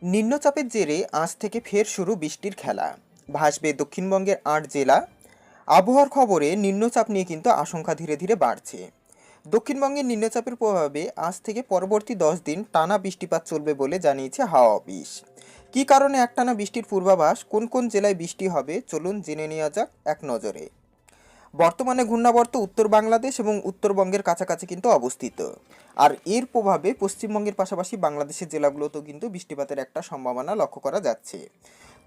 নিম্নচাপের জেরে আজ থেকে ফের শুরু বৃষ্টির খেলা। ভাসবে দক্ষিণবঙ্গের ৮ জেলা। আবহাওয়ার খবরে নিম্নচাপ নিয়ে কিন্তু আশঙ্কা ধীরে ধীরে বাড়ছে। দক্ষিণবঙ্গের নিম্নচাপের প্রভাবে আজ থেকে পরবর্তী 10 দিন টানা বৃষ্টিপাত চলবে বলে জানিয়েছে হাওয়া অফিস। কী কারণে একটানা বৃষ্টির পূর্বাভাস, কোন কোন জেলায় বৃষ্টি হবে, চলুন জেনে নেওয়া যাক এক নজরে। বর্তমানে ঘূর্ণাবর্ত উত্তর বাংলাদেশ এবং উত্তরবঙ্গের কাছাকাছি কিন্তু অবস্থিত। আর এর প্রভাবে পশ্চিমবঙ্গের পাশাপাশি বাংলাদেশের জেলাগুলোতেও কিন্তু বৃষ্টিপাতের একটা সম্ভাবনা লক্ষ্য করা যাচ্ছে।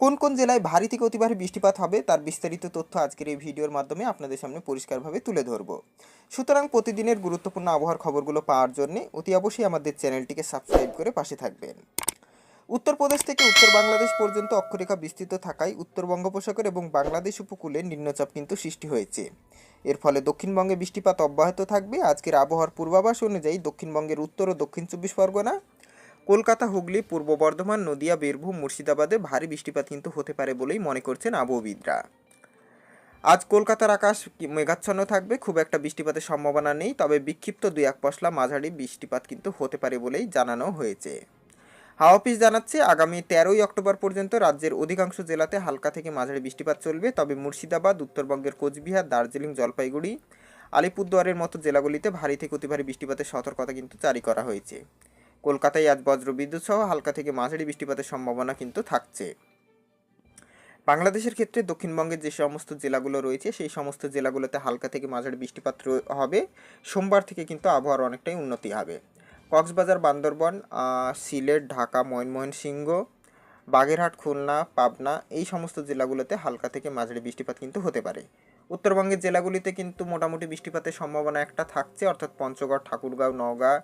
কোন কোন জেলায় ভারী থেকে অতি ভারী বৃষ্টিপাত হবে তার বিস্তারিত তথ্য আজকের এই ভিডিওর মাধ্যমে আপনাদের সামনে পরিষ্কারভাবে তুলে ধরব। সুতরাং প্রতিদিনের গুরুত্বপূর্ণ আবহাওয়ার খবরগুলো পাওয়ার জন্য অতি অবশ্যই আমাদের চ্যানেলটিকে সাবস্ক্রাইব করে পাশে থাকবেন। উত্তরপ্রদেশ থেকে উত্তর বাংলাদেশ পর্যন্ত অক্ষরেখা বিস্তৃত থাকায় উত্তর বঙ্গোপসাগর এবং বাংলাদেশ উপকূলে নিম্নচাপ কিন্তু সৃষ্টি হয়েছে। এর ফলে দক্ষিণবঙ্গে বৃষ্টিপাত অব্যাহত থাকবে। আজকের আবহাওয়ার পূর্বাভাস অনুযায়ী দক্ষিণবঙ্গের উত্তর ও দক্ষিণ 24 পরগনা, কলকাতা, হুগলি, পূর্ব বর্ধমান, নদিয়া, বীরভূম, মুর্শিদাবাদে ভারী বৃষ্টিপাত কিন্তু হতে পারে বলেই মনে করছেন আবহবিদরা। আজ কলকাতার আকাশ মেঘাচ্ছন্ন থাকবে, খুব একটা বৃষ্টিপাতের সম্ভাবনা নেই, তবে বিক্ষিপ্ত 2-1 পশলা মাঝারি বৃষ্টিপাত কিন্তু হতে পারে বলেই জানানো হয়েছে। হাওয়া অফিস জানাচ্ছে আগামী 13ই অক্টোবর পর্যন্ত রাজ্যের অধিকাংশ জেলাতে হালকা থেকে মাঝারি বৃষ্টিপাত চলবে, তবে মুর্শিদাবাদ, উত্তরবঙ্গের কোচবিহার, দার্জিলিং, জলপাইগুড়ি, আলিপুরদুয়ারের মতো জেলাগুলিতে ভারী থেকে অতি ভারী বৃষ্টিপাতের সতর্কতা কিন্তু জারি করা হয়েছে। কলকাতায় আজ বজ্রবিদ্যুৎ সহ হালকা থেকে মাঝারি বৃষ্টিপাতের সম্ভাবনা কিন্তু থাকছে। বাংলাদেশের ক্ষেত্রে দক্ষিণবঙ্গের যে সমস্ত জেলাগুলো রয়েছে সেই সমস্ত জেলাগুলোতে হালকা থেকে মাঝারি বৃষ্টিপাত হবে। সোমবার থেকে কিন্তু আবহাওয়ার অনেকটাই উন্নতি হবে। কক্সবাজার, বান্দরবন, সিলেট, ঢাকা, ময়মনসিংহ, বাগেরহাট, খুলনা, পাবনা এই সমস্ত জেলাগুলোতে হালকা থেকে মাঝারি বৃষ্টিপাত কিন্তু হতে পারে। উত্তরবঙ্গের জেলাগুলিতে কিন্তু মোটামুটি বৃষ্টিপাতের সম্ভাবনা একটা থাকছে, অর্থাৎ পঞ্চগড়, ঠাকুরগাঁও, নওগাঁ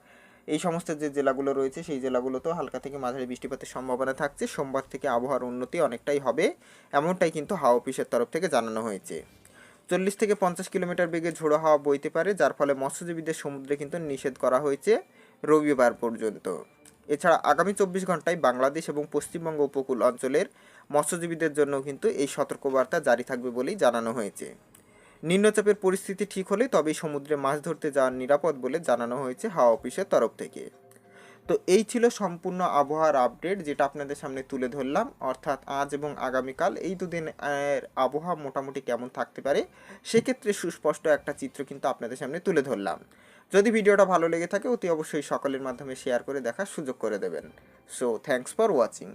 এই সমস্ত যে জেলাগুলো রয়েছে সেই জেলাগুলোতেও হালকা থেকে মাঝারি বৃষ্টিপাতের সম্ভাবনা থাকছে। সোমবার থেকে আবহাওয়ার উন্নতি অনেকটাই হবে, এমনটাই কিন্তু হাওয়া অফিসের তরফ থেকে জানানো হয়েছে। 40 থেকে 50 কিলোমিটার বেগে ঝোড়ো হাওয়া বইতে পারে, যার ফলে মৎস্যজীবীদের সমুদ্রে কিন্তু নিষেধ করা হয়েছে রবিবার পর্যন্ত। এছাড়া আগামী 24 ঘন্টায় বাংলাদেশ এবং পশ্চিমবঙ্গ উপকূল অঞ্চলের মৎস্যজীবীদের জন্য কিন্তু এই সতর্কবার্তা জারি থাকবে বলেই জানানো হয়েছে। নিম্নচাপের পরিস্থিতি ঠিক হলে তবেই সমুদ্রে মাছ ধরতে যাওয়া নিরাপদ বলে জানানো হয়েছে হাওয়া অফিসের তরফ থেকে। তো এই ছিল সম্পূর্ণ আবহাওয়ার আপডেট, যেটা আপনাদের সামনে তুলে ধরলাম। অর্থাৎ আজ এবং আগামীকাল এই দুদিন আবহাওয়া মোটামুটি কেমন থাকতে পারে সেক্ষেত্রে সুস্পষ্ট একটা চিত্র কিন্তু আপনাদের সামনে তুলে ধরলাম। যদি ভিডিওটা ভালো লেগে থাকে অতি অবশ্যই সকলের মাধ্যমে শেয়ার করে দেখার সুযোগ করে দেবেন। So thanks for watching.